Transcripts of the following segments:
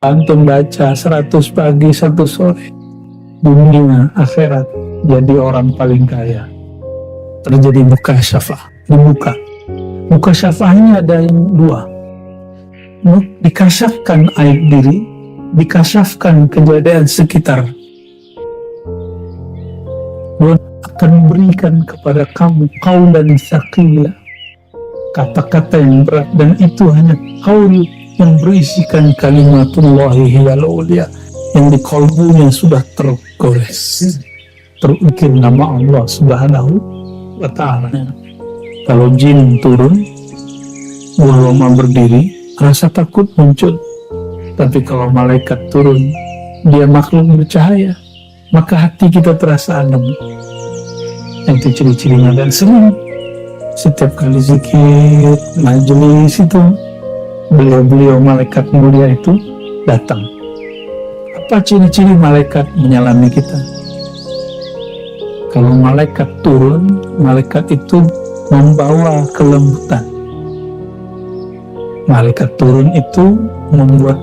Antum baca 100 pagi 1 sore, dunia akhirat jadi orang paling kaya. Terjadi mukasyafah, dibuka. Mukasyafahnya ada yang dua. Dikasyafkan aib diri, dikasyafkan kejadian sekitar. Tuhan akan berikan kepada kamu qaulan tsaqila, kata-kata yang berat, dan itu hanya qaul yang berisikan kalimatullahi hiyal ulia, yang di kalbunya sudah tergores, terukir nama Allah subhanahu wa ta'ala. Kalau jin turun, ulama berdiri, rasa takut muncul. Tapi kalau malaikat turun, dia makhluk bercahaya, maka hati kita terasa adem. Itu ciri-cirinya. Dan senang setiap kali zikir, majelis itu, beliau-beliau malaikat mulia itu datang. Apa ciri-ciri malaikat menyalami kita? Kalau malaikat turun, malaikat itu membawa kelembutan. Malaikat turun itu membuat,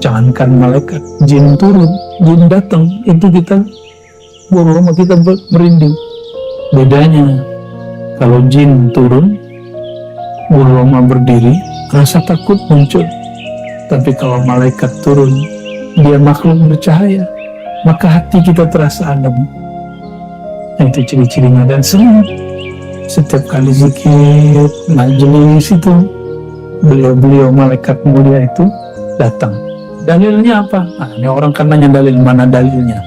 jangankan malaikat, jin turun, jin datang, itu kita lama kita merinding. Bedanya, kalau jin turun, lama berdiri, rasa takut muncul. Tapi kalau malaikat turun, dia makhluk bercahaya, maka hati kita terasa adem. Itu ciri-cirinya. Dan senang setiap kali zikir, majelis itu, beliau-beliau malaikat mulia itu datang. Dalilnya apa? Ini orang kan nanya dalil, mana dalilnya?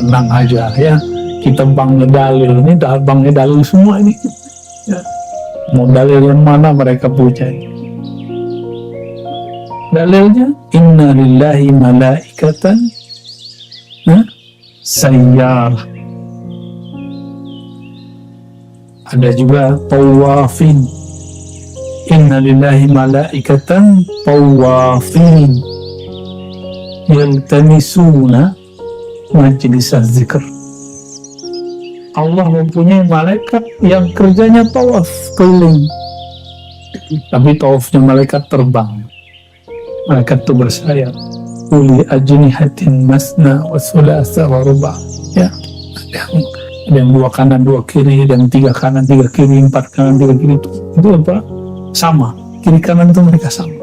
Tenang aja ya, kita bangnya dalil, ini bangnya dalil semua ini ya. Mau dalil yang mana mereka punya? Dalilnya, inna lillahi malaikatan sayyar. Ada juga tawafin. Inna lillahi malaikatan tawafin yaltamisuna majlis az-zikr. Allah mempunyai malaikat yang kerjanya tawaf keliling. Tapi tawafnya malaikat terbang. Malaikat itu bersayap. Uli ajnihatin masna wa thulatha wa ruba'. Ya, ada yang 2 kanan 2 kiri, ada yang 3 kanan 3 kiri, 4 kanan 3 kiri. Itu apa? Sama. Kiri kanan itu mereka sama.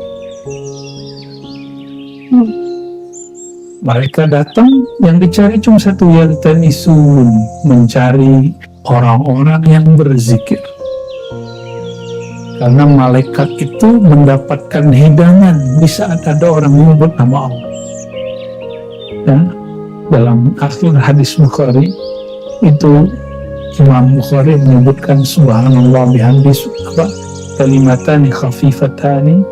Mereka datang, yang dicari cuma satu, yaltamisun, mencari orang-orang yang berzikir. Karena malaikat itu mendapatkan hidangan di saat ada orang menyebut nama Allah. Dan dalam akhir hadis Bukhari itu, Imam Bukhari menyebutkan subhanallah bihamdi, kalimatani khafifatani,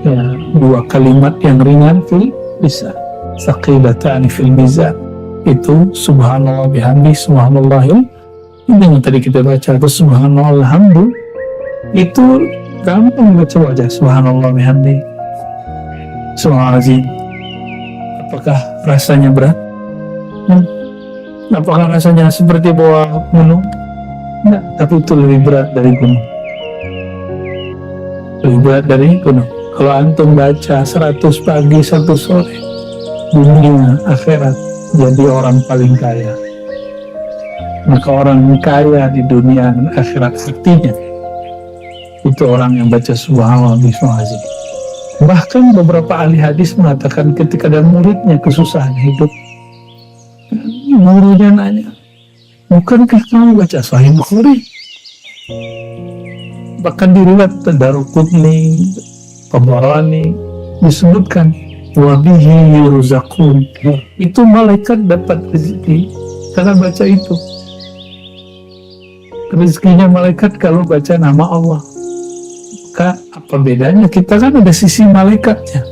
ya, 2 kalimat yang ringan fil lisan, tsaqilatani fil mizan. Itu subhanallah bihamdi, subhanallahil, ini yang tadi kita baca, itu subhanallah alhamdulillah. Itu gampang baca aja, subhanallah bihamdi, subhanallah. Apakah rasanya berat? Apakah rasanya seperti bawa gunung? Enggak, tapi itu lebih berat dari gunung. Lebih berat dari gunung. Kalau antum baca 100 pagi 1 sore, dunia akhirat jadi orang paling kaya. Maka orang kaya di dunia dan akhirat artinya itu orang yang baca subhanallah bismillah. Bahkan beberapa ahli hadis mengatakan ketika ada muridnya kesusahan hidup, gurunya nanya, bukankah kamu baca Sahih Bukhari? Bahkan di riwayat Daruqutni, Tabarani disebutkan wabihi yurzaqun, itu malaikat dapat rezeki karena baca itu. Rezekinya malaikat kalau baca nama Allah. Maka apa bedanya? Kita kan ada sisi malaikatnya.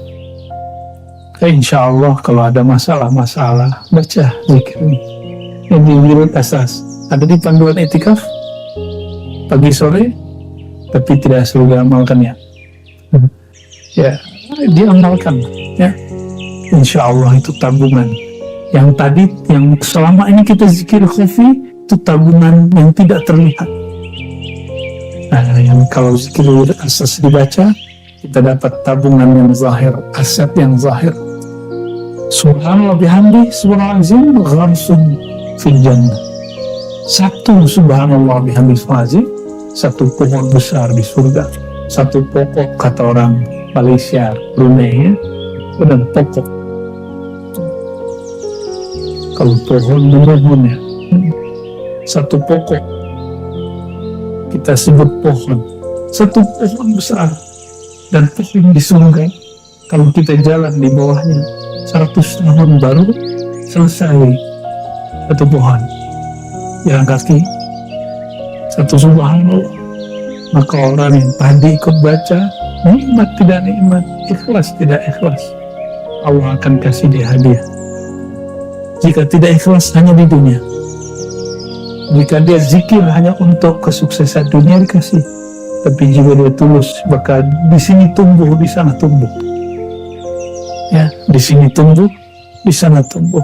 Insya Allah kalau ada masalah-masalah, baca zikir ini. Yang diurut asas. Ada di panduan etikaf pagi sore, tapi tidak selalu diamalkan ya. Ya, diamalkan ya. Insya Allah itu tabungan. Yang tadi, yang selama ini kita zikir khufi, itu tabungan yang tidak terlihat. Nah, yang kalau zikir asas dibaca, kita dapat tabungan yang zahir, aset yang zahir. Subhanallah bihamdi, subhanallazim, gharsun fil jannah. Satu subhanallah bihamdi subhanallazim, satu pohon besar di surga. Satu pokok, kata orang Malaysia, Brunei, ya, benar pokok. Kalau pohon memohon, ya, satu pokok kita sebut pohon, satu pohon besar, dan pohon di surga. Kalau kita jalan di bawahnya 100 tahun baru selesai satu pohon. Jalan kaki satu subhanallah. Maka orang yang tadi ikut baca, nikmat tidak nikmat, ikhlas tidak ikhlas, Allah akan kasih dia hadiah. Jika tidak ikhlas hanya di dunia, jika dia zikir hanya untuk kesuksesan dunia dikasih, tapi jika dia tulus, maka di sini tumbuh, di sana tumbuh. Ya, di sini tumbuh, di sana tumbuh.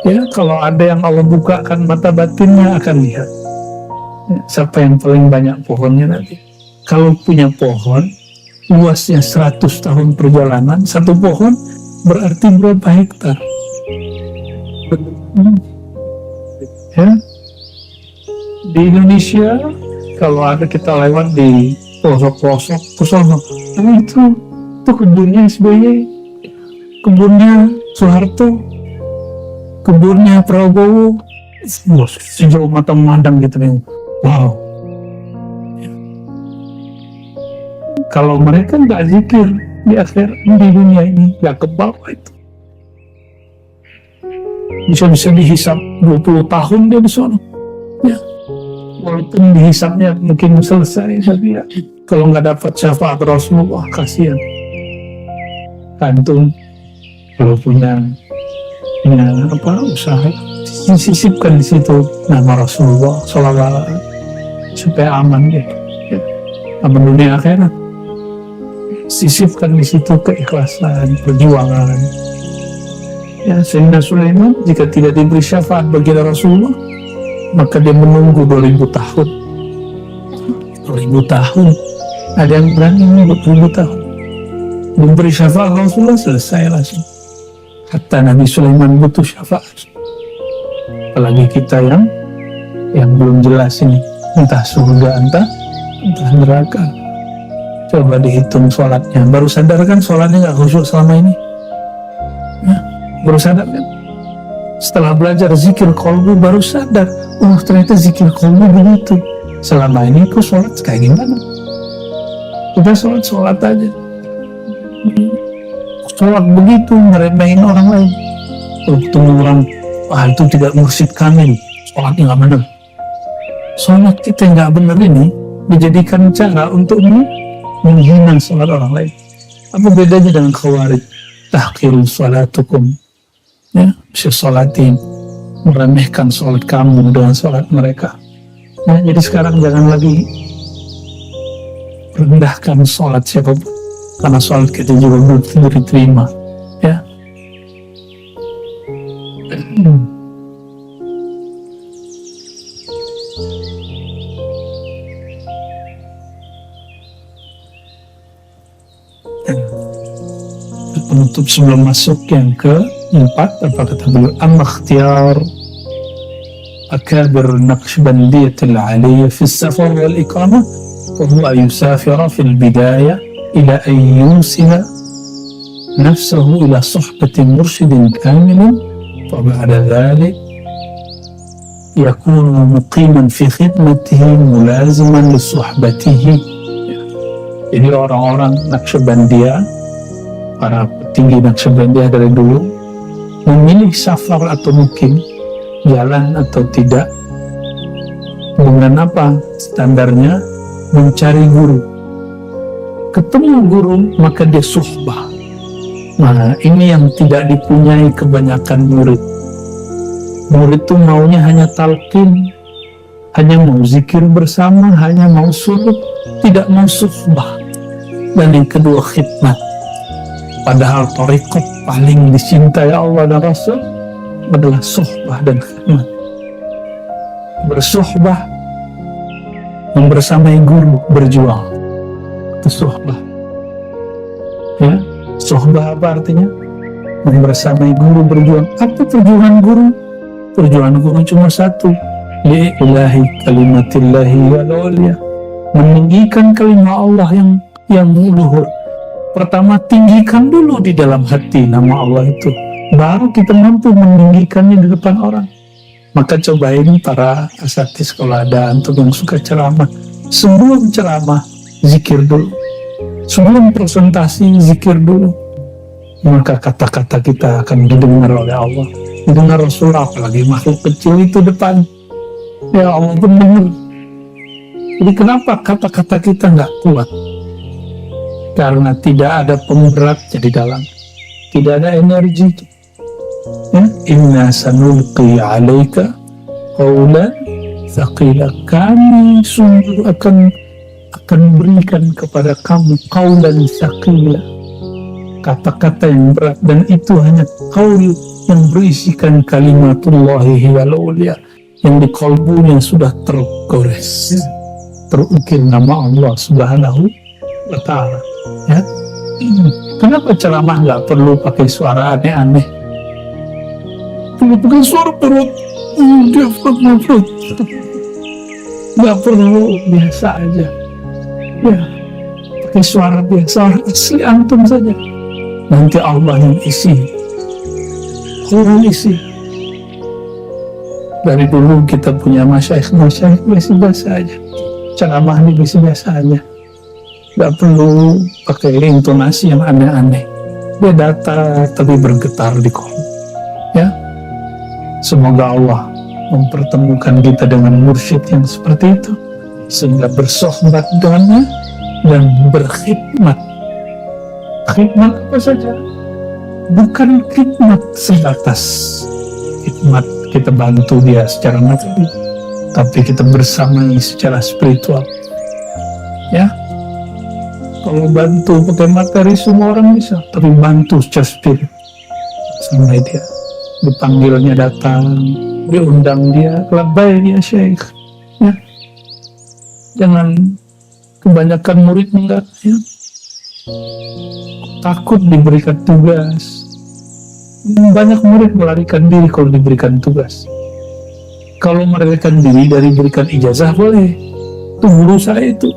Ya, kalau ada yang Allah bukakan mata batinnya akan lihat. Ya, siapa yang paling banyak pohonnya nanti? Kalau punya pohon, luasnya 100 tahun perjalanan, satu pohon berarti berapa hektar? Ya, di Indonesia kalau ada kita lewat di pelosok-pelosok itu kebunnya SBY, kebunnya Soeharto, kebunnya Prabowo, sejauh mata memandang gitu nih. Wow. Kalau mereka nggak zikir di akhir di dunia ini, nggak ke bawah itu. Bisa-bisa dihisap 20 tahun dia di sana. Ya. Walaupun dihisapnya mungkin selesai, tapi ya, kalau nggak dapat syafaat Rasulullah, kasihan. Kantung kalau punya usaha, sisipkan di situ nama Rasulullah SAW supaya aman deh, ya. Aman dunia akhirat. Sisipkan di situ keikhlasan, perjuangan. Ya, Sayyidina Sulaiman jika tidak diberi syafaat bagi Rasulullah, maka dia menunggu 2000 tahun. 2000 tahun. Ada yang berani menunggu 2000 tahun. Memberi syafaat Rasulullah, selesai langsung. Hatta Nabi Sulaiman butuh syafaat. Apalagi kita yang belum jelas ini, entah surga, entah neraka. Coba dihitung sholatnya. Baru sadar kan sholatnya nggak khusyuk selama ini? Nah, baru sadar kan? Setelah belajar zikir qalbu baru sadar, oh ternyata zikir qalbu begitu. Selama ini kok sholat kayak gimana? Kita sholat aja. Sholat begitu, ngeremehin orang lain. Kalau ketemu orang, itu tidak mursyid kamil, sholatnya nggak benar. Sholat kita nggak benar ini dijadikan cara untuk menghina sholat orang lain. Apa bedanya dengan khawarij? Tahqiru sholatukum, ya, syolatin, meremehkan sholat kamu dengan sholat mereka. Nah, jadi sekarang jangan lagi rendahkan sholat siapapun, karena sholat kita juga belum diterima, ya. Penutup sebelum masuk yang keempat, apa kata beliau? Amma ikhtiyar akabir Naqshbandiyatil aliyah fi safar wal iqamah fa huwa yusafira fil bidayah ila an yusila nafsahu ila suhbati mursyidin kamilin fa ba'da dhalik yakunu muqiman fi khidmatihi mulaziman li suhbatihi. Jadi orang-orang Naqshbandiyah, para petinggi Naqshbandiyah dari dulu, memilih safar atau mukim, jalan atau tidak, dengan apa standarnya? Mencari guru. Ketemu guru maka dia suhbah. Nah, ini yang tidak dipunyai kebanyakan murid. Murid itu maunya hanya talqin, hanya mau zikir bersama, hanya mau suluk, tidak mau suhbah. Dan yang kedua, khidmat. Padahal thariqat paling dicintai Allah dan Rasul adalah suhbah dan khidmat. Bersuhbah, membersamai guru, berjuang, itu suhbah. Ya, sohbah apa artinya? Membersamai guru berjuang. Apa perjuangan guru? Perjuangan guru cuma satu, li'ilahi kalimatillahi wal-ulia, meninggikan kalimat Allah yang luhur. Pertama, tinggikan dulu di dalam hati nama Allah itu, baru kita mampu meninggikannya di depan orang. Maka cobain para asatidz kalau ada antum yang suka ceramah, sebelum ceramah zikir dulu, sebelum presentasi zikir dulu, maka kata-kata kita akan didengar oleh Allah, didengar Rasulullah, apalagi makhluk kecil itu depan. Ya Allah pun dengar. Jadi kenapa kata-kata kita nggak kuat? Karena tidak ada pemberatnya di dalam, tidak ada energi. Ya, inna sanulqi alaika qawlan thaqila, kami sungguh akan berikan kepada kamu qawlan thaqila, kata-kata yang berat, dan itu hanya qaul yang berisikan kalimatullahi wal ulia, yang di kalbunya sudah tergores, terukir nama Allah subhanahu wa ta'ala. Ya, kenapa ceramah nggak perlu pakai suara aneh-aneh, perlu pakai suara perut, nggak perlu, biasa aja ya, pakai suara biasa, asli antum saja, nanti Allah yang isi. Allah isi. Dari dulu kita punya masyaikh biasa aja, ceramah ini biasa aja, nggak perlu pakai intonasi yang aneh-aneh. Dia datar tapi bergetar di kolom. Ya, semoga Allah mempertemukan kita dengan mursyid yang seperti itu, sehingga bersohbat dengannya dan berkhidmat. Khidmat apa saja, bukan khidmat sebatas khidmat kita bantu dia secara materi, tapi kita bersamai secara spiritual. Ya, kalau bantu pakai materi semua orang bisa, tapi bantu secara spirit, sampai dia dipanggilnya datang, diundang dia, labbaik ya syekh. Ya, jangan kebanyakan murid enggak, ya, takut diberikan tugas. Banyak murid melarikan diri kalau diberikan tugas. Kalau melarikan diri dari berikan ijazah boleh. Itu guru saya itu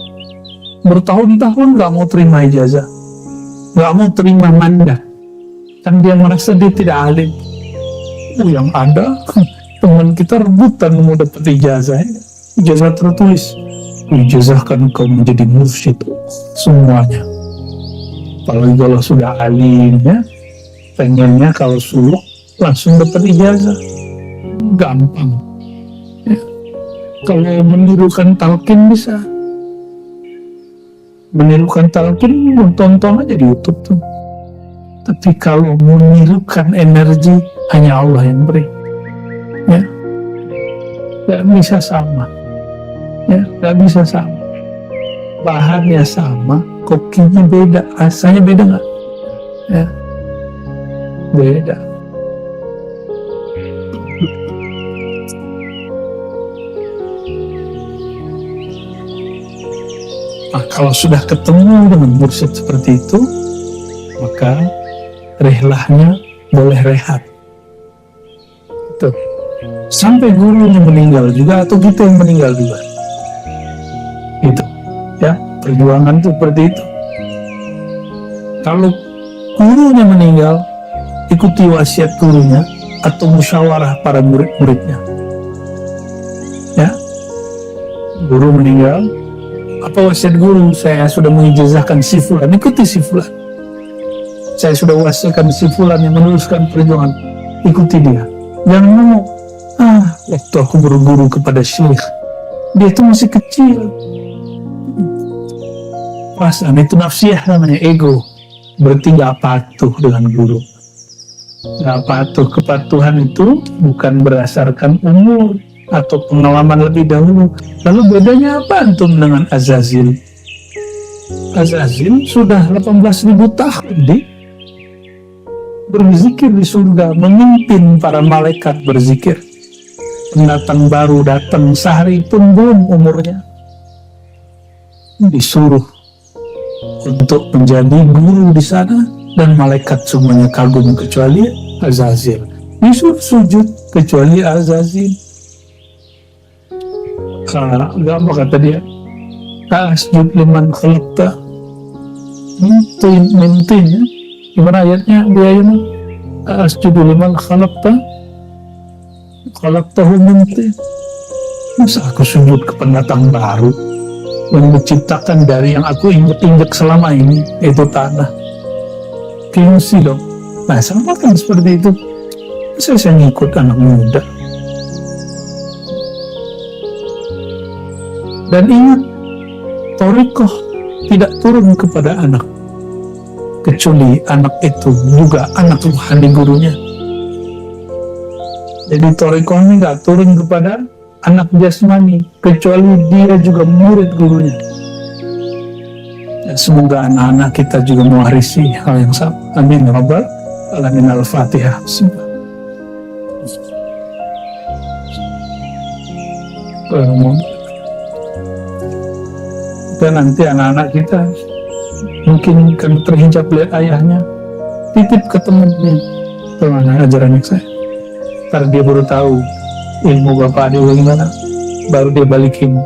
bertahun-tahun gak mau terima ijazah, gak mau terima mandat, kan dia merasa dia tidak alim. Yang ada teman kita rebutan mau dapat ijazah tertulis, ijazahkan kau menjadi mursyid semuanya. Apalagi kalau sudah alim, ya, pengennya kalau suluk langsung dapat ijazah, gampang. Ya. Kalau menirukan talqin bisa, menirukan talqin tonton aja di YouTube tuh. Tapi kalau menirukan energi, hanya Allah yang beri. Ya, nggak bisa sama. Ya, nggak bisa sama. Bahannya sama, kokinya beda, rasanya beda nggak? Ya, beda. Nah, kalau sudah ketemu dengan mursyid seperti itu, maka rihlahnya boleh rehat. Itu sampai gurunya meninggal juga, atau kita yang meninggal juga. Itu, ya, perjuangan itu seperti itu. Kalau gurunya meninggal, ikuti wasiat gurunya atau musyawarah para murid-muridnya. Ya, guru meninggal, apa wasiat guru? Saya sudah mengijazahkan si fulan, ikuti si fulan. Saya sudah wasiatkan si fulan yang meneruskan perjuangan, ikuti dia. Jangan ngomong, waktu aku berguru kepada syekh, dia itu masih kecil. Perasaan itu nafsiyah namanya, ego. Berarti gak patuh dengan guru. Gak patuh. Kepatuhan itu bukan berdasarkan umur atau pengalaman lebih dahulu. Lalu bedanya apa antum dengan Azazil? Azazil sudah 18.000 tahun berzikir di surga, memimpin para malaikat berzikir. Pendatang baru datang, sehari pun belum umurnya, disuruh untuk menjadi guru di sana, dan malaikat semuanya kagum kecuali Azazil. Disuruh sujud kecuali Azazil. Gak apa kata dia, asjud liman khalaqta mintin ya. Gimana ayatnya biayanya? Asjud liman khalaqtahu mintin. Masa aku sujud ke pendatang baru yang menciptakan dari yang aku injek-injek selama ini, itu tanah. Gengsi dong. Nah, sama kan seperti itu. Saya ngikut anak muda. Dan ingat, thariqah tidak turun kepada anak, kecuali anak itu juga anak rohani gurunya. Jadi thariqah ini nggak turun kepada anak jasmani, kecuali dia juga murid gurunya. Dan semoga anak-anak kita juga mewarisi hal yang sama. Amin ya rabbal alamin. Al-Fatihah. Dan nanti anak-anak kita mungkin kan terhincap lihat ayahnya, titip ke temannya, teman ajarannya saya. Ntar dia baru tahu ilmu bapak dia bagaimana, baru dia balikin.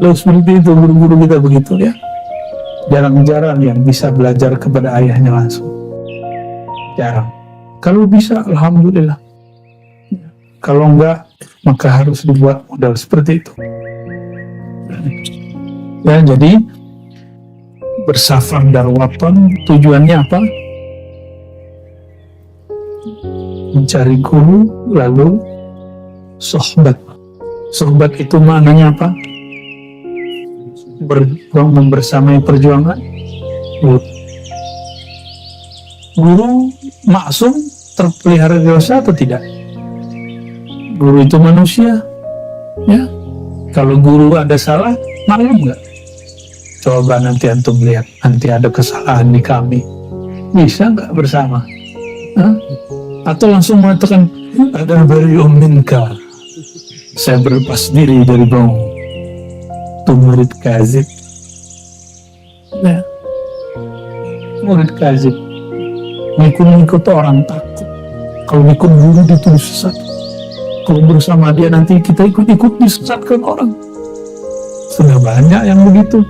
Lalu seperti itu guru-guru kita begitu ya. Jarang-jarang yang bisa belajar kepada ayahnya langsung. Jarang. Kalau bisa, alhamdulillah. Kalau enggak, maka harus dibuat modal seperti itu. Ya, jadi bersafar darwatan tujuannya apa? Mencari guru, lalu sohbat. Sohbat itu maknanya apa? Membersamai perjuangan. Guru maksum, terpelihara dosa atau tidak? Guru itu manusia, ya. Kalau guru ada salah, maklum nggak? Coba nanti antum lihat, nanti ada kesalahan di kami, bisa nggak bersama? Hah? Atau langsung mengatakan ada bari'um minka, saya berlepas diri dari bau. Itu murid kazib. Ya. Murid kazib. Ngikut orang takut. Kalau ngikut guru dituduh sesat. Kalau bersama dia nanti kita ikut-ikut disesatkan orang. Sudah banyak yang begitu.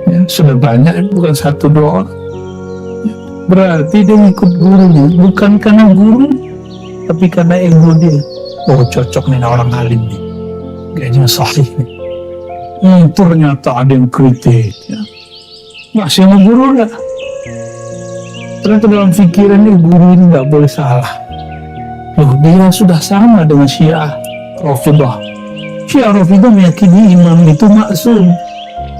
Ya, sudah banyak, bukan satu dua orang. Ya, berarti dia ngikut gurunya bukan karena guru, tapi karena ilmu dia. Oh, cocok nih orang alim nih, kayaknya sahih nih. Ternyata ada yang kritik ya. Masih sama guru gak? Ternyata dalam pikirannya guru ini gak boleh salah. Loh, dia sudah sama dengan Syiah Rafidah. Syiah Rafidah meyakini imam itu maksum.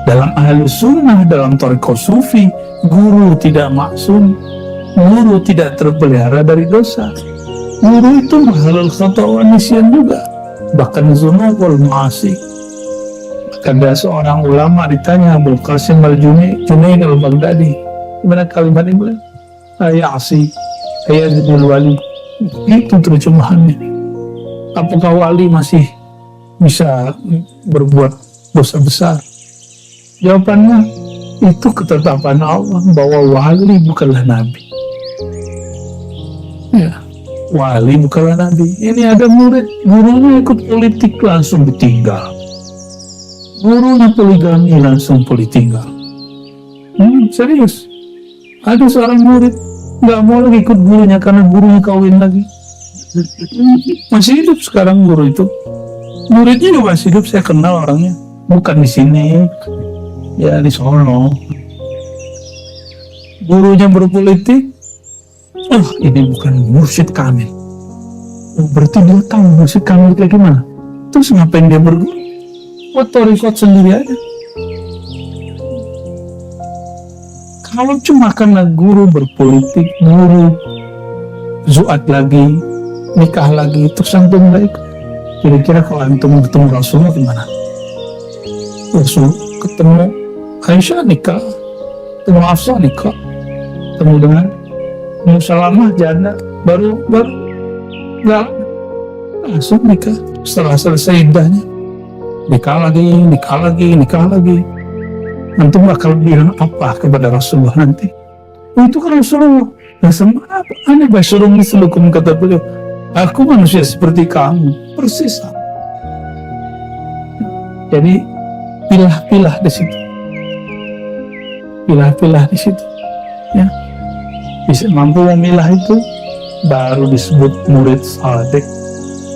Dalam ahlu sunnah, dalam thariqah sufi, guru tidak maksum. Guru tidak terpelihara dari dosa. Guru itu mahalul khata' wa nisyan juga, bahkan zunub wal ma'asi. Ada seorang ulama ditanya, Abul Qasim al-Junaid al-Baghdadi, gimana kalimat ini? Ayasi, ayazidul wali. Itu terjemahannya. Apakah wali masih bisa berbuat dosa besar? Jawabannya, itu ketetapan Allah bahwa wali bukanlah nabi. Ya, wali bukanlah nabi. Ini ada murid, gurunya ikut politik langsung ditinggal. Gurunya poligami langsung ditinggal. Serius. Ada seorang murid nggak mau lagi ikut gurunya karena gurunya kawin lagi. Masih hidup sekarang guru itu. Muridnya juga masih hidup, saya kenal orangnya. Bukan di sini, ya di Solo. Gurunya berpolitik. Oh, ini bukan mursyid kamil. Oh, berarti dia tahu mursyid kamil kayak gimana. Terus ngapain dia berguru? Buat thariqat sendiri aja. Kalau cuma karena guru berpolitik, guru zuat lagi, nikah lagi, terus antum baik. Kira-kira kalau antum ketemu Rasulullah gimana? Rasul ketemu Aisyah nikah, ketemu Hafsah nikah, ketemu dengan Salamah janda, baru nggak langsung nikah. Setelah selesai iddahnya, nikah lagi. Antum bakal bilang apa kepada Rasulullah nanti? Oh, itu kan Rasulullah. Nah, sama apa? Ana basyarun mislukum, kata beliau. Aku manusia seperti kamu, persis sama. Jadi pilah-pilah di situ. Pilah-pilah di situ. Ya. Bisa mampu memilah itu baru disebut murid saleh.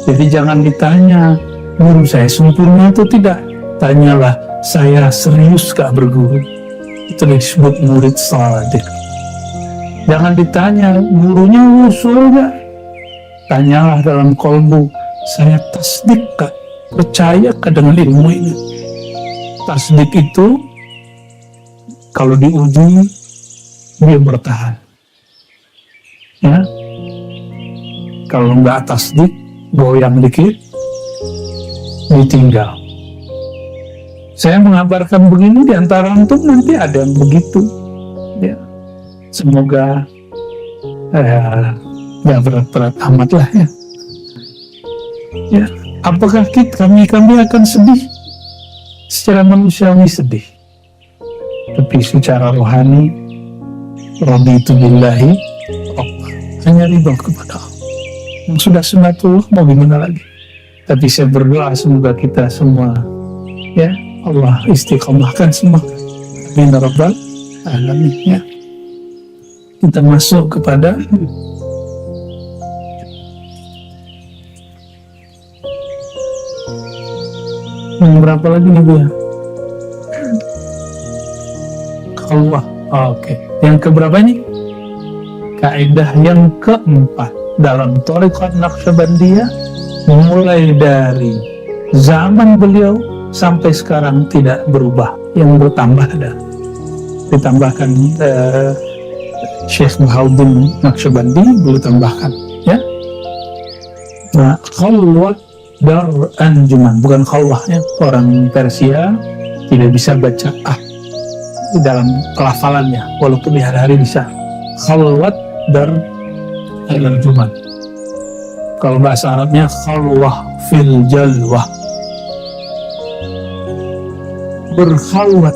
Jadi jangan ditanya, guru saya sempurna atau tidak. Tanyalah, saya serius gak berguru? Itu disebut murid saleh. Jangan ditanya, gurunya usul gak? Tanyalah dalam kolbu, saya tasdik gak? Percaya gak dengan ilmu ini? Tasdik itu, kalau diuji, dia bertahan. Ya, kalau nggak tasdik, goyang dikit, ditinggal. Saya mengabarkan begini, di antara antum nanti ada yang begitu. Ya, semoga nggak berat-berat amat lah ya. Ya, apakah kami akan sedih? Secara manusiawi sedih, tapi secara rohani, raditu billahi, hanya ridho kepada Allah. Yang sudah sunatullah, mau gimana lagi? Tapi saya berdoa semoga kita semua, ya Allah istiqomahkan semua. Amin ya rabbal alamin. Ya, kita masuk kepada yang berapa lagi nih Bu ya? Allah. Oke. Yang keberapa nih? Kaidah yang keempat dalam Thariqat Naqsyabandiyah, mulai dari zaman beliau sampai sekarang tidak berubah. Yang bertambah ada ditambahkan Syekh Bahauddin Naqsyabandi, beliau tambahkan ya. Nah, khalwat dar anjuman, bukan khalwah ya. Orang Persia tidak bisa baca di dalam pelafalannya, walaupun di hari-hari bisa. Khalwat dar anjuman. Kalau bahasa Arabnya khalwah fil jalwah, berkhalwat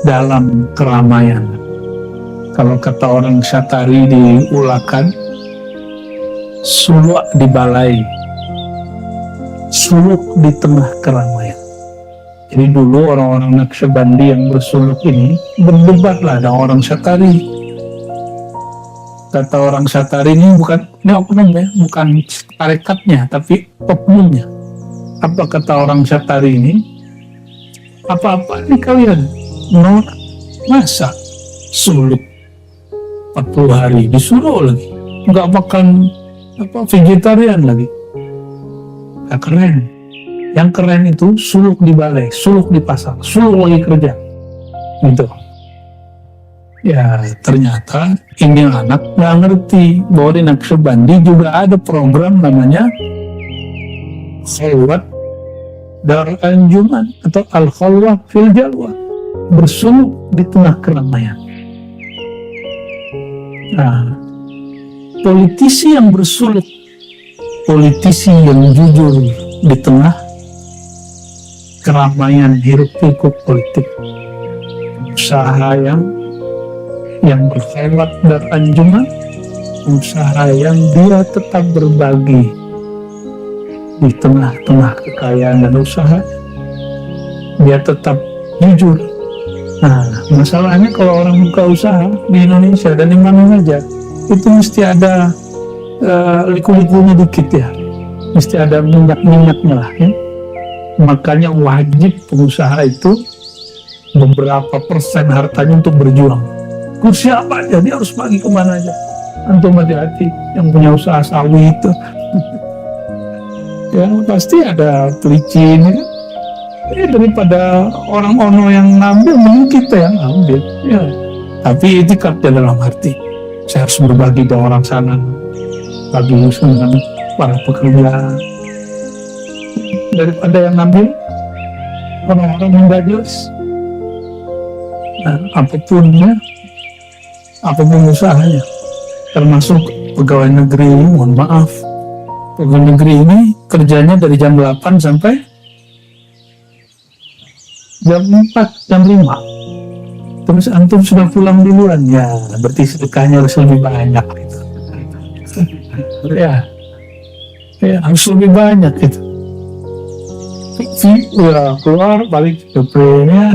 dalam keramaian. Kalau kata orang Syatari di Ulakan, suluk di balai, suluk di tengah keramaian. Jadi dulu orang-orang Naqsyabandi yang bersuluk ini berdebatlah dengan orang Syatari. Kata orang Syatari ini ini oknum ya, bukan tarekatnya, tapi oknumnya. Apa kata orang Syatari ini? Apa-apa nih kalian? Masa suluk 40 hari disuruh lagi? Nggak makan vegetarian lagi? Nggak keren. Yang keren itu suluk di balai, suluk di pasar, suluk lagi kerja. Gitu. Ya ternyata ini anak nggak ngerti bahwa di Naqsyabandi juga ada program namanya khalwat dar anjuman atau al-khalwah fil jalwah, bersuluk di tengah keramaian. Nah, politisi yang bersuluk, politisi yang jujur di tengah keramaian hiruk pikuk politik, usaha yang berkhalwat dar anjuman, usaha yang dia tetap berbagi di tengah-tengah kekayaan dan usaha, dia tetap jujur. Nah, masalahnya kalau orang buka usaha di Indonesia dan di mana saja, itu mesti ada liku-likunya dikit ya, mesti ada minyak-minyaknya lah ya. Makanya wajib pengusaha itu beberapa persen hartanya untuk berjuang. Kursi apa aja, dia harus bagi kemana aja. Antum hati-hati yang punya usaha sawi itu. Ya pasti ada pelicin ya. Daripada orang ono yang ngambil, mending kita yang ambil ya. Tapi itikadnya dalam arti saya harus berbagi dengan orang sana, bagi dengan para pekerja, daripada yang ngambil orang-orang yang gak jelas. Nah, apapun usahanya, termasuk pegawai negeri, mohon maaf, pegawai negeri ini kerjanya dari jam 8 sampai jam 4, jam 5, Terus antum sudah pulang duluan, ya berarti sedekahnya harus lebih banyak gitu. Ya, ya harus lebih banyak gitu. Ya keluar balik ke prenya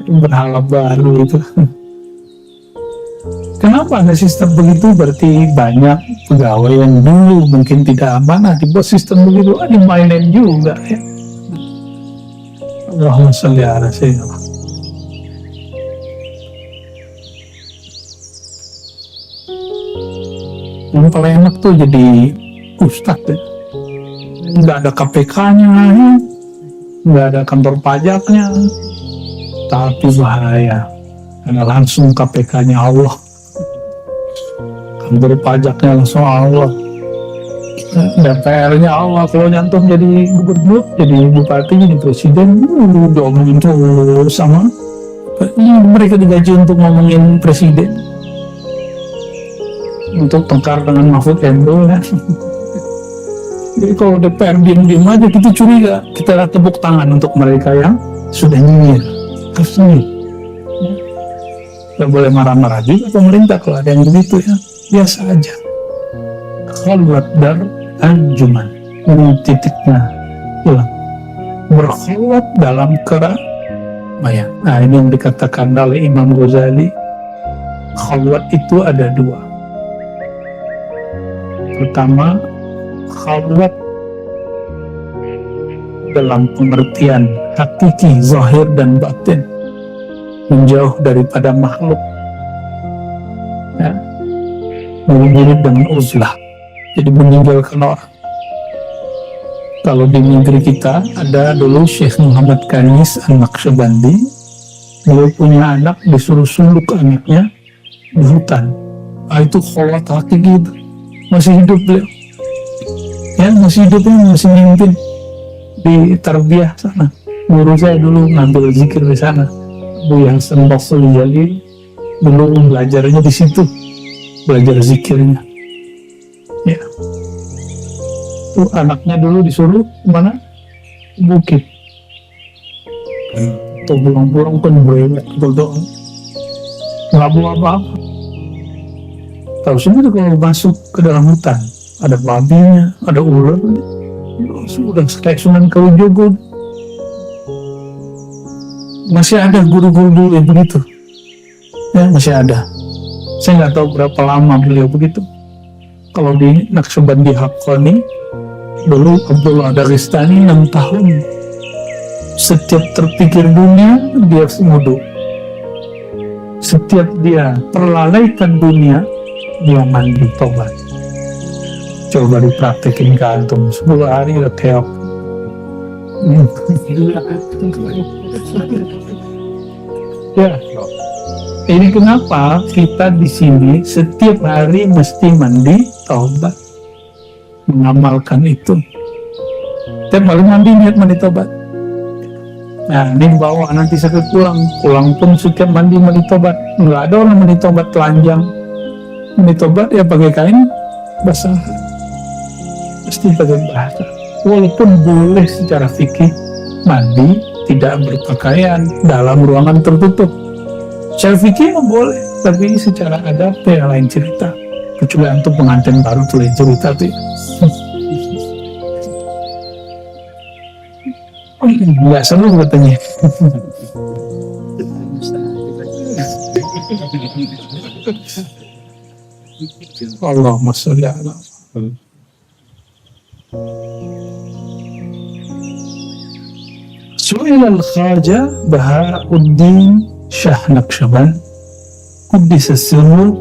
berhala baru itu. Kenapa ada sistem begitu? Berarti banyak pegawai yang dulu mungkin tidak amanah dibuat sistem begitu, dimainin juga ya. Allahumma sholli ala sayyidina. Yang paling enak tuh jadi ustadz ya. Nggak ada KPK-nya, ya. Nggak ada kantor pajaknya, tapi bahaya karena langsung KPK-nya Allah, kantor pajaknya langsung Allah, DPR-nya Allah. Kalau nyantum jadi gubernur, jadi bupati, jadi presiden, diomongin terus sama mereka digaji untuk ngomongin presiden, untuk tengkar dengan Mahfud MD ya. Jadi kalau DPR diam-diam aja kita curiga, kita tepuk tangan untuk mereka yang sudah nyinyir, harus nyinyir. Gak boleh marah-marah juga pemerintah kalau ada yang begitu ya, biasa aja. Khalwat dar anjuman, titiknya hilang. Berkhalwat dalam keramaian. Nah ini yang dikatakan oleh Imam Ghazali, khalwat itu ada dua. Pertama, khalwat dalam pengertian hakiki, zahir dan batin, menjauh daripada makhluk ya, mirip dengan uzlah, jadi meninggalkan orang. Kalau di negeri kita ada dulu Syekh Muhammad Kanis An-Naqsyabandi, beliau punya anak disuruh suluk anaknya di hutan. Itu khalwat hakiki, masih hidup beliau ya, masih hidupnya, masih mimpin di tarbiyah sana. Guru saya dulu ngambil zikir di sana, Bu Hasan Basri Jalil, dulu belajarnya di situ, belajar zikirnya ya. Tuh anaknya dulu disuruh kemana? Bukit. Tuh pulang-pulang kan berewek betul, nggak bawa apa-apa. Tahu sendiri kalau masuk ke dalam hutan ada babinya, ada ular, sudah kayak Sunan Kalijogo. Masih ada guru-guru dulu yang begitu ya, masih ada. Saya nggak tahu berapa lama beliau begitu. Kalau di Naqsyabandi Haqqani dulu Abdullah Dagestani 6 tahun, setiap terpikir dunia dia wudu, setiap dia terlalaikan dunia dia mandi tobat. Coba dipraktekin ke antum, 10 hari udah keok. Ya, ini kenapa kita di sini setiap hari mesti mandi tobat, mengamalkan itu. Setiap hari mandi niat mandi tobat. Nah, ini bawa nanti sakit pulang pun setiap mandi tobat. Nggak ada orang mandi tobat telanjang. Mandi tobat ya pakai kain basah. Pasti pakai bahasa. Walaupun boleh secara fikih mandi tidak berpakaian dalam ruangan tertutup. Secara fikih boleh, tapi secara adat ya lain cerita. Kecuali untuk pengantin baru tuh lain cerita tuh. Nggak seru katanya. Allahumma sholli ala. Su'il al-Khaja Bahauddin Shah Naqsyaband Quddisa sirru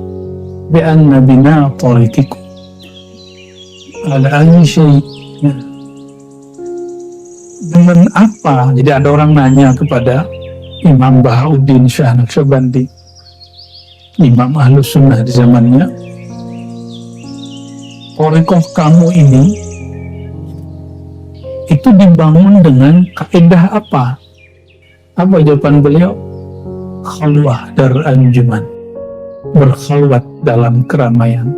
bi anna bina tariqikum ala ayyi syai'. Dengan apa? Jadi ada orang nanya kepada Imam Bahauddin Shah Naqsyabandi, Imam Ahlus Sunnah di zamannya, thariqah kamu ini itu dibangun dengan kaidah apa? Apa jawaban beliau? Khalwah dar anjuman, berkhalwat dalam keramaian.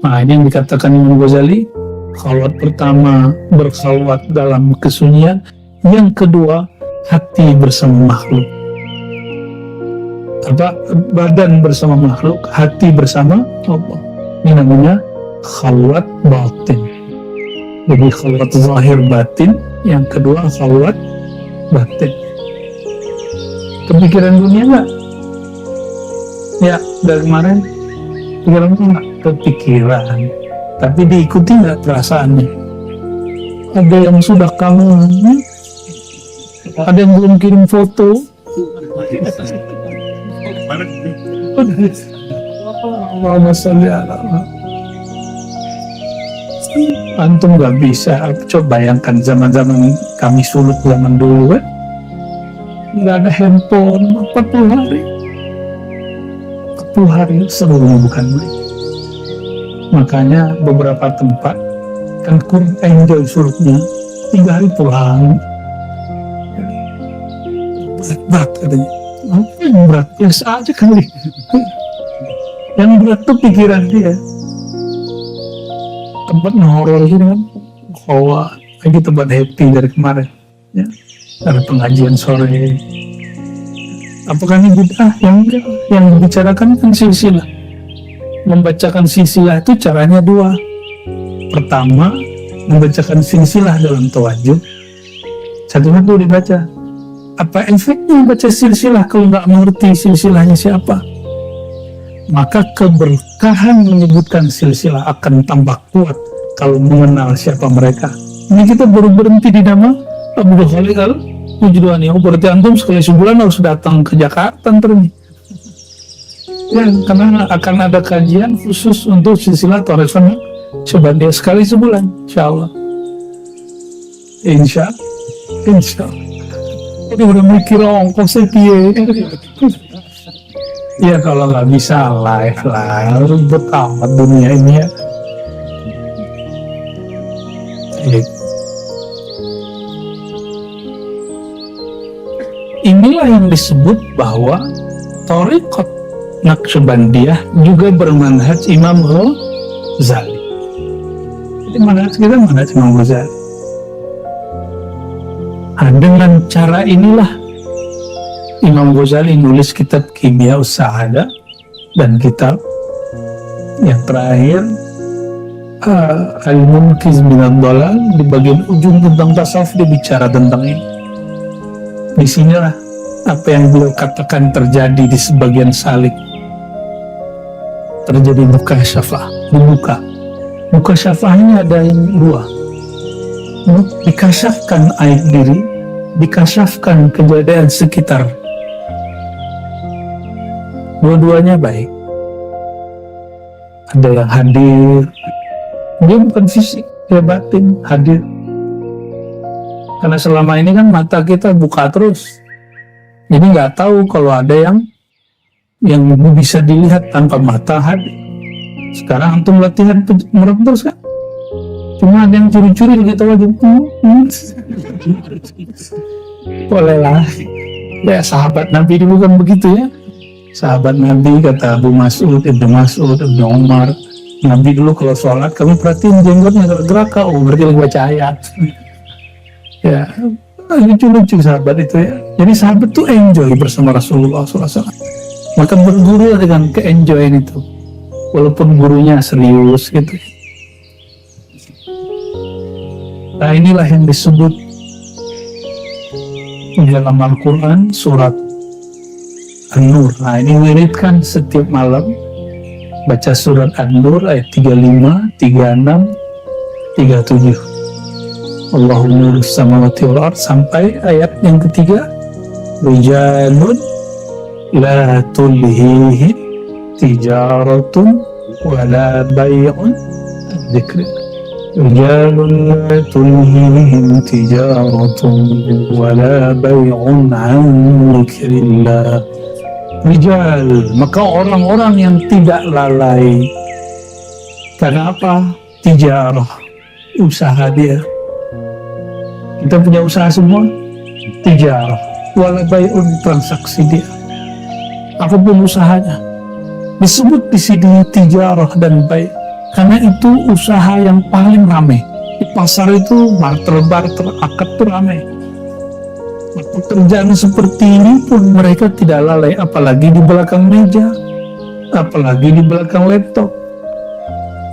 Nah ini yang dikatakan Imam Ghazali, khalwat pertama berkhalwat dalam kesunyian, yang kedua hati bersama makhluk. badan bersama makhluk, hati bersama Allah. Ini namanya khalwat batin. Jadi khalwat zahir batin, yang kedua khalwat batin. Kepikiran dunia nggak? Ya, dari kemarin pikiran nggak? Kepikiran, tapi diikuti nggak perasaannya? Ada yang sudah kangen, ada yang belum kirim foto. Allahumma sholli ala Muhammad. Antum nggak bisa. Coba bayangkan zaman-zaman kami sulut zaman dulu kan, nggak ada handphone 40 hari. 40 hari seluruhnya bukan main. Makanya beberapa tempat kan kurang enjoy sulutnya, 3 hari pulang. Berat katanya. Apa yang berat? Biasa aja kali. Yang berat tuh pikiran dia. Tempat horor gitu kan, bahwa lagi tempat happy dari kemarin, ya. Ada pengajian sore. Apakah ini bid'ah? Yang dibicarakan kan silsilah. Membacakan silsilah itu caranya dua. Pertama, membacakan silsilah dalam tawajuh. Satu-satu dibaca. Apa efeknya membaca silsilah kalau nggak mengerti silsilahnya siapa? Maka keberkahan menyebutkan silsilah akan tambah kuat kalau mengenal siapa mereka. Ini kita baru berhenti di nama Abu Khalid Al-Wujudwani. Berarti antum sekali sebulan harus datang ke Jakarta ntar. Ya, karena akan ada kajian khusus untuk silsilah Thaqif Syabandiyah sekali sebulan, insyaallah. Insyaallah. Ini udah mikir ongkosnya piye. Ya kalau nggak bisa live lah, ribet amat dunia ini ya. Inilah yang disebut bahwa Thariqat Naqsyabandiyah juga bermanhaj Imam Ghazali. Jadi manhaj kita manhaj Imam Ghazali. Dengan cara inilah Imam Ghazali nulis kitab Kimya Us-Sa'adah dan kitab yang terakhir Al-Munqiz Minad Dhalal. Di bagian ujung tentang tasawuf dia bicara tentang ini. Di sinilah apa yang beliau katakan terjadi di sebagian salik. Terjadi mukasyafah, dibuka. Mukasyafahnya ada yang dua. Dikasyafkan aib diri, dikasyafkan kejadian sekitar. Dua-duanya baik. Ada yang hadir, dia bukan fisik, dia batin, hadir. Karena selama ini kan mata kita buka terus, jadi nggak tahu kalau ada yang bisa dilihat tanpa mata hadir. Sekarang antum latihan merem terus kan? Cuma ada yang curi-curi gitu aja. Boleh lah. Ya sahabat Nabi dulu kan begitu ya. Sahabat Nabi kata Abu Mas'ud, Ibnu Mas'ud, Ibnu Umar, Nabi dulu kalau sholat kami perhatiin jenggotnya gerak, oh berarti lagi baca ayat. Ya, lucu-lucu sahabat itu ya. Jadi sahabat tuh enjoy bersama Rasulullah SAW. Maka berguru dengan ke-enjoyan itu, walaupun gurunya serius gitu. Nah inilah yang disebut di dalam Al-Quran surat An-Nur. Nah ini wiridkan setiap malam, baca surat An-Nur ayat 35, 36, 37. Allahumma nurus samawati wal ard sampai ayat yang ketiga. Rijalun la tulhihim tijaratun wala bay'un dzikrillah. Rijalun la tulhihim tijaratun wala bay'un an dzikrillah. Rijal, maka orang-orang yang tidak lalai. Karena apa? Tijarah, usaha dia. Kita punya usaha semua, tijarah, wala bay'un, transaksi dia. Apapun usahanya, disebut di sini tijarah dan bay', karena itu usaha yang paling ramai. Di pasar itu barter-barter, akad itu ramai. Pekerjaan seperti ini pun mereka tidak lalai, apalagi di belakang meja, apalagi di belakang laptop,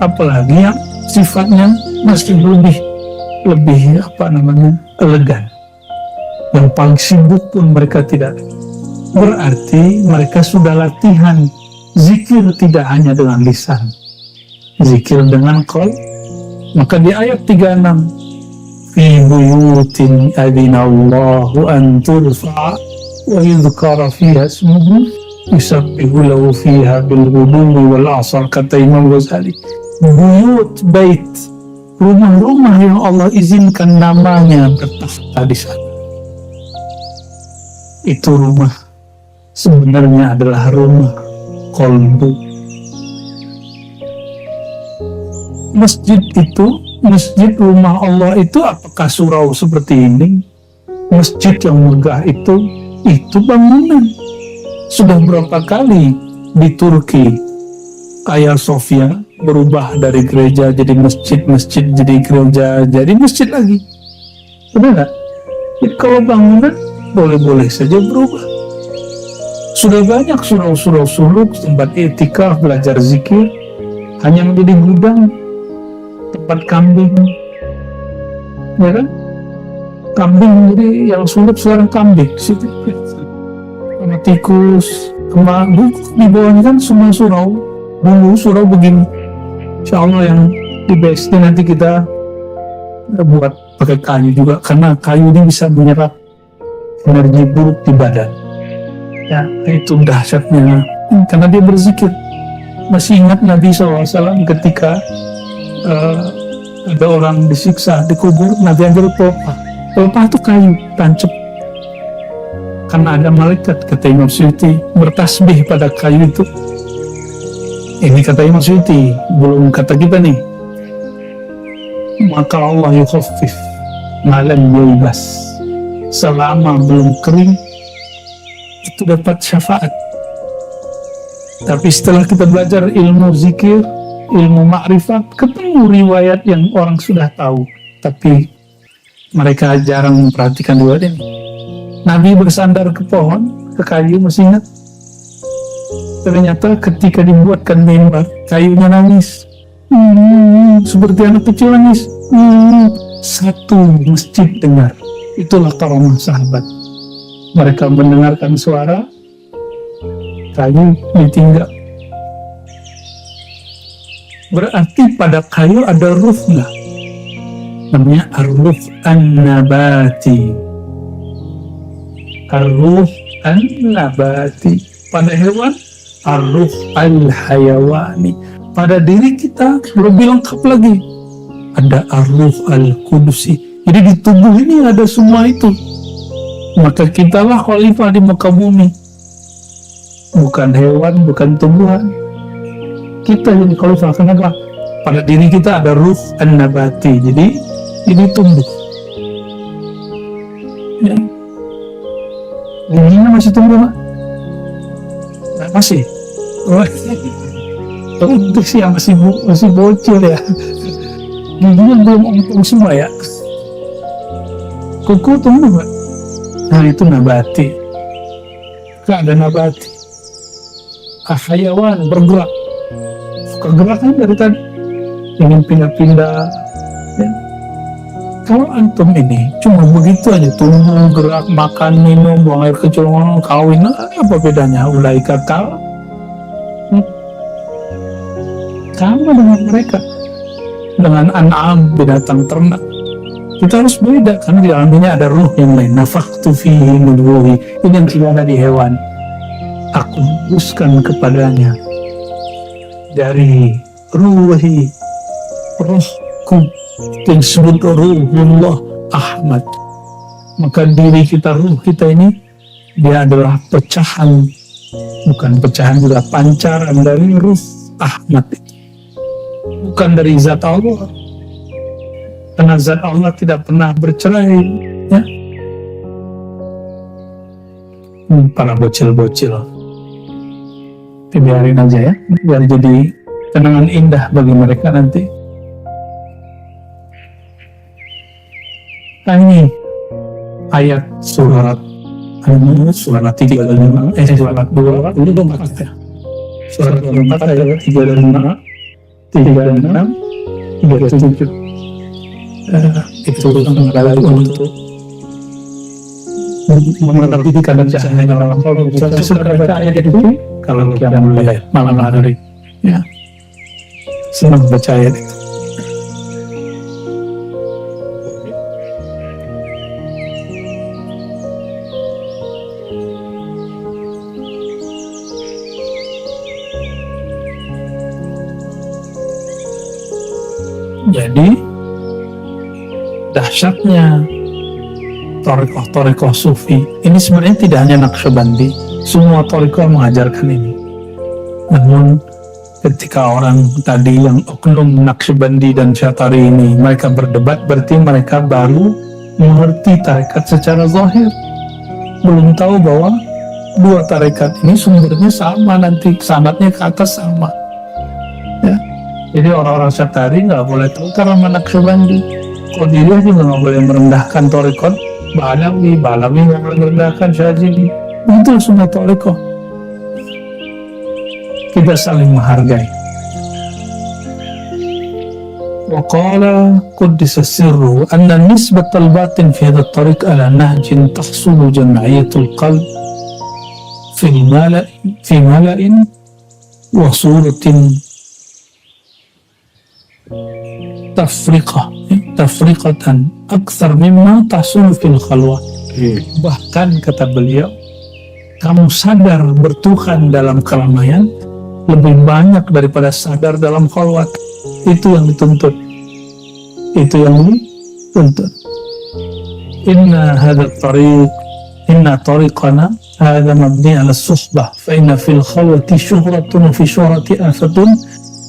apalagi yang sifatnya masih lebih elegan. Yang paling sibuk pun mereka tidak. Berarti mereka sudah latihan zikir tidak hanya dengan lisan, zikir dengan qalb. Maka di ayat 36, fi buyutin adinallahu an turfa wa yudhkara fiha ismuhu yusabbihu lahu fiha bil ghudwi wal asal, kata Imam Ghazali. Buyut, bait, rumah-rumah yang Allah izinkan namanya bertakhta di sana, itu rumah sebenarnya adalah rumah qalbu. Masjid rumah Allah itu apakah surau seperti ini? Masjid yang megah itu bangunan. Sudah berapa kali di Turki Hagia Sophia berubah dari gereja jadi masjid, masjid jadi gereja, jadi masjid lagi. Benar nggak? Jadi kalau bangunan boleh-boleh saja berubah. Sudah banyak surau-surau suluk, tempat i'tikaf, belajar zikir, hanya menjadi gudang, tempat kambing, ya kan? Kambing jadi yang suluk sekarang kambing, sama tikus, sama di bawahnya kan semua surau. Dulu surau begini. Insya Allah yang di BSD nanti kita buat pakai kayu juga, karena kayu ini bisa menyerap energi buruk di badan. Ya, itu dahsyatnya, karena dia berzikir. Masih ingat Nabi SAW ketika ada orang disiksa, dikubur, Nabi ambil pelepah. Pelepah itu kayu, tancap. Karena ada malaikat, kata Imam Suyuti, bertasbih pada kayu itu. Ini kata Imam Suyuti, belum kata kita nih. Maka Allah yukhaffif malam yulbas, selama belum kering itu dapat syafaat. Tapi setelah kita belajar ilmu zikir, ilmu ma'rifat, ketemu riwayat yang orang sudah tahu, tapi mereka jarang memperhatikan riwayat ini. Nabi bersandar ke pohon, ke kayu, masih ingat? Ternyata ketika dibuatkan mimbar, kayunya nangis. Seperti anak kecil nangis. Satu masjid dengar. Itulah karamah sahabat. Mereka mendengarkan suara, kayu ditinggal. Berarti pada kayu ada ruhnya, namanya ar-ruh an-nabati. Ar-ruh an-nabati. Pada hewan ar-ruh al-hayawani. Pada diri kita lebih lengkap lagi, ada ar-ruh al-qudusi. Jadi di tubuh ini ada semua itu. Maka kitalah khalifah di muka bumi, bukan hewan, bukan tumbuhan. Kita jadi khalifah. Kenapa? Pada diri kita ada ruh an-nabati. Jadi ini tumbuh. Ya. Giginya masih tumbuh, Pak? Nah, masih. Untuk sih yang masih bocil ya. Giginya belum ompong semua ya. Kuku tumbuh, Pak? Nah, itu nabati. Gak ada nabati. Hayawan bergerak. Suka gerak kan dari tadi. Ingin pindah-pindah. Ya. Kalau antum ini cuma begitu aja, tumbuh, gerak, makan, minum, buang air kecil, kawin, apa bedanya? Ulaika kal. Sama dengan mereka, dengan an'am, binatang ternak. Kita harus beda, karena di dalamnya ada ruh yang lain. Nafakhtu fihi min ruhi. Ini yang tidak ada di hewan. Aku hembuskan kepadanya dari ruhi, rohku, yang disebut ruhullah Ahmad. Maka diri kita, ruh kita ini, dia adalah pecahan, bukan pecahan, juga pancaran dari ruh Ahmad itu, bukan dari zat Allah. Karena zat Allah tidak pernah bercerai, ya. Para bocil-bocil, biarin aja ya, biar jadi kenangan indah bagi mereka nanti. Nah ini ayat surat surat 35 surat 24 ya. Surat 24 ayat 35, 36, 37. Itu adalah untuk menerbitkan cahaya dalam kolom. Saya suka baca ayat itu kalau qiyamul lail malam hari, ya. Senang baca ayat itu. Jadi dahsyatnya Thariqah Sufi ini sebenarnya tidak hanya Naqsyabandi, semua Thariqah mengajarkan ini. Namun ketika orang tadi yang oknum Naqsyabandi dan Syatari ini mereka berdebat, berarti mereka baru mengerti tarekat secara zahir, belum tahu bahwa dua tarekat ini sumbernya sama, nanti sanadnya ke atas sama, ya. Jadi orang-orang Syatari nggak boleh tahu karena Naqsyabandi. Qadiriyah juga nggak boleh merendahkan Thariqah Balawi nggak boleh merendahkan Syadzili. Itu semua Thariqah. Kita saling menghargai. Wa qala quddisa sirru anna nisbatal batin fi hadha at-tariq ala nahjin tahsulu jam'iyatul qalb fi mala'in wa suratin tafriqatan akthar mimma tahsulu fil khalwah. Bahkan kata beliau, kamu sadar bertuhan dalam keramaian lebih banyak daripada sadar dalam khalwat. Itu yang dituntut. Inna tariqana hadha mabni ala suhbah fa inna fil khalwati syuhratun fi syuhrati afatun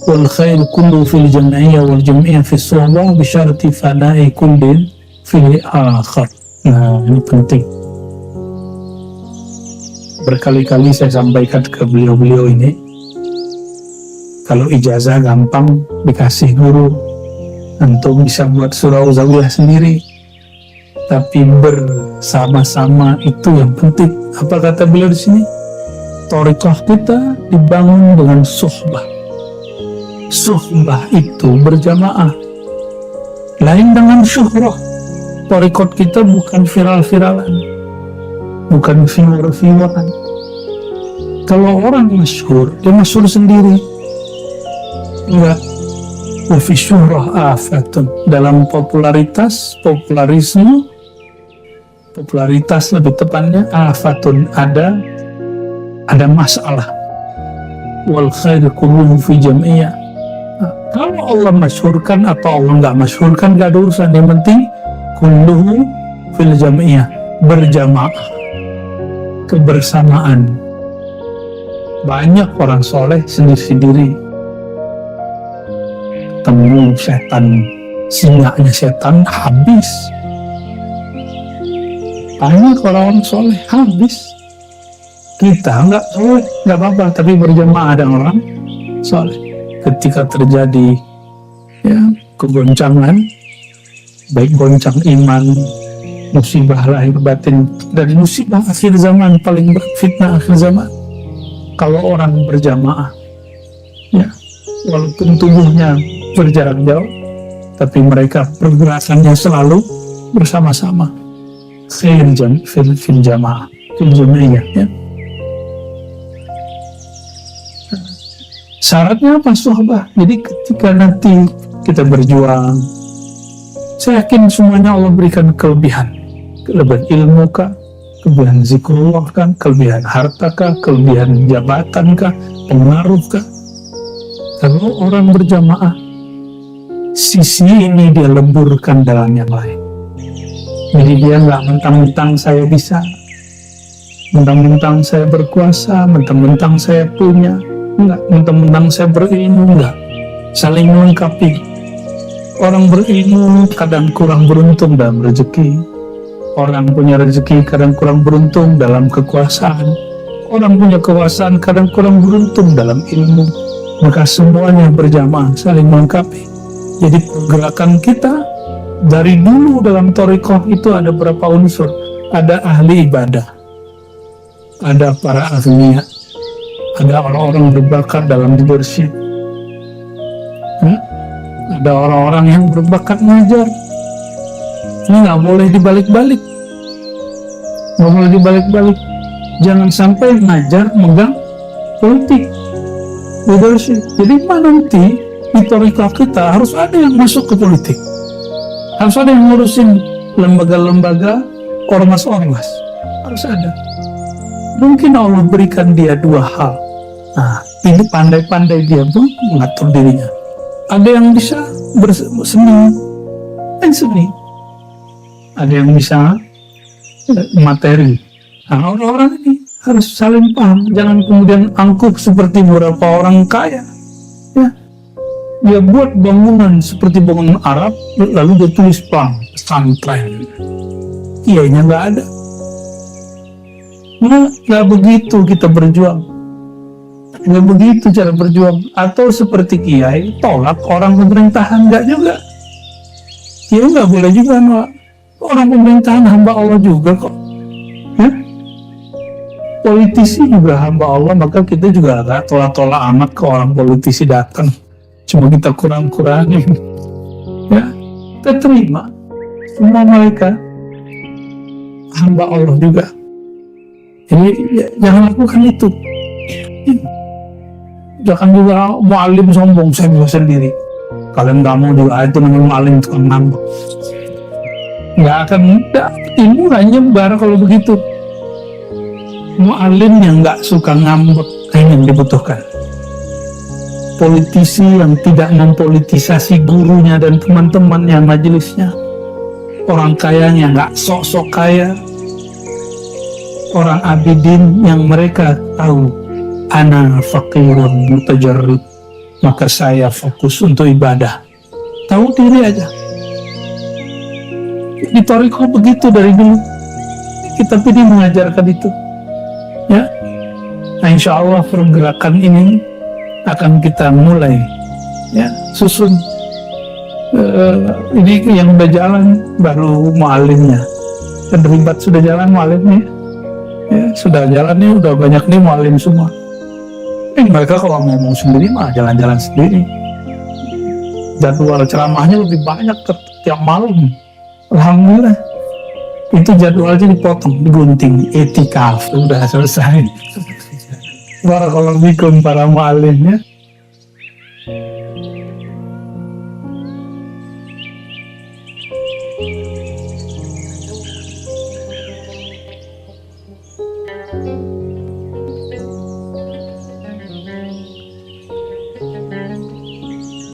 wal khair kullu fil jam'iyah wal jam'iyah fi suhbah bisyarati fana'i kullin fil akhar. Nah, ini penting. Berkali-kali saya sampaikan ke beliau-beliau ini, kalau ijazah gampang dikasih guru, antum bisa buat surau zawiyah sendiri, tapi bersama-sama itu yang penting. Apa kata beliau di sini? Thariqah kita dibangun dengan suhbah. Suhbah itu berjamaah, lain dengan syuhrah. Thariqah kita bukan viral-viralan, bukan viewer-vieweran. Kalau orang masyhur, dia masyhur sendiri. Enggak. Wafi syuhrah afatun. Dalam popularitas lebih tepatnya afatun, ada masalah. Wal khair kulluhu fi jam'iyah. Kalau Allah masyhurkan atau Allah nggak masyhurkan nggak ada urusan, yang penting kulluhu fil jam'iyah, berjamaah, kebersamaan. Banyak orang soleh sendiri-sendiri, ketemu setan, singanya setan habis. Banyak orang soleh habis. Kita nggak soleh, nggak apa-apa, tapi berjamaah dengan orang soleh. Ketika terjadi kegoncangan, baik goncang iman, musibah lahir batin, dan musibah akhir zaman, paling berat fitnah akhir zaman, kalau orang berjamaah, ya, walaupun tubuhnya berjarak jauh, tapi mereka pergerakannya selalu bersama-sama. Fil jamaah, fil jam'iyah, ya. Syaratnya apa? Suhbah. Jadi ketika nanti kita berjuang, saya yakin semuanya Allah berikan kelebihan ilmu kah, kelebihan zikrullah kan, kelebihan harta kah, kelebihan jabatan kah, pengaruh kah. Kalau orang berjamaah, sisi ini dia lemburkan dalam yang lain. Jadi dia nggak mentang-mentang saya bisa, mentang-mentang saya berkuasa, mentang-mentang saya punya, enggak, mentang-mentang saya berilmu, enggak. Saling melengkapi. Orang berilmu kadang kurang beruntung dalam rezeki, orang punya rezeki kadang kurang beruntung dalam kekuasaan, orang punya kekuasaan kadang kurang beruntung dalam ilmu. Maka semuanya berjamaah, saling melengkapi. Jadi pergerakan kita dari dulu dalam thariqah itu ada berapa unsur? ada ahli ibadah, ada para ahlinya, ada orang-orang berbakat dalam leadership, ada orang-orang yang berbakat ngajar. Ini nggak boleh dibalik-balik, nggak boleh dibalik-balik. Jangan sampai ngajar megang politik, leadership. Jadi nanti di torika kita harus ada yang masuk ke politik, harus ada yang ngurusin lembaga-lembaga, ormas-ormas, harus ada. Mungkin Allah berikan dia dua hal. Nah, ini pandai-pandai dia pun mengatur dirinya. Ada yang bisa berseni, seni. Ada yang bisa materi. Nah, orang-orang ini harus saling paham. Jangan kemudian angkuh seperti beberapa orang kaya. Ya, dia buat bangunan seperti bangunan Arab, lalu dia tulis pesantren. Kiainya nggak ada. Nggak begitu kita berjuang. Nggak begitu cara berjuang. Atau seperti kiai, tolak orang pemerintahan, nggak juga. Kiai nggak boleh juga nolak. Orang pemerintahan hamba Allah juga kok. Ya? Politisi juga hamba Allah, maka kita juga nggak tolak-tolak amat ke orang politisi datang. Cuma kita kurang-kurangin. Ya, kita terima. Semua mereka hamba Allah juga. Jadi jangan lakukan itu. Jangan juga mu'alim sombong, saya bisa sendiri. Kalian nggak mau juga itu namanya mu'alim tukang ngambek. Nggak akan ilmu nggak nyebar kalau begitu. Mu'alim yang nggak suka ngambek yang dibutuhkan. Politisi yang tidak mempolitisasi gurunya dan teman-temannya, majelisnya. Orang kayanya nggak sok-sok kaya. Orang abidin yang mereka tahu ana faqirun mutajarrid, maka saya fokus untuk ibadah, tahu diri aja. Di Thariqah begitu dari dulu, kita pilih mengajarkan itu, ya. Nah, insya Allah pergerakan ini akan kita mulai, ya, susun. Ini yang udah jalan baru mu'alimnya, terlibat sudah jalan mu'alimnya. Ya, sudah jalannya udah banyak nih mu'alim semua. Mereka kalau mau sendiri mah jalan-jalan sendiri. Jadwal ceramahnya lebih banyak tiap malam. Alhamdulillah. Itu jadwalnya dipotong, digunting, etikaf, udah selesai. Barakallahu fikum para mu'alimnya.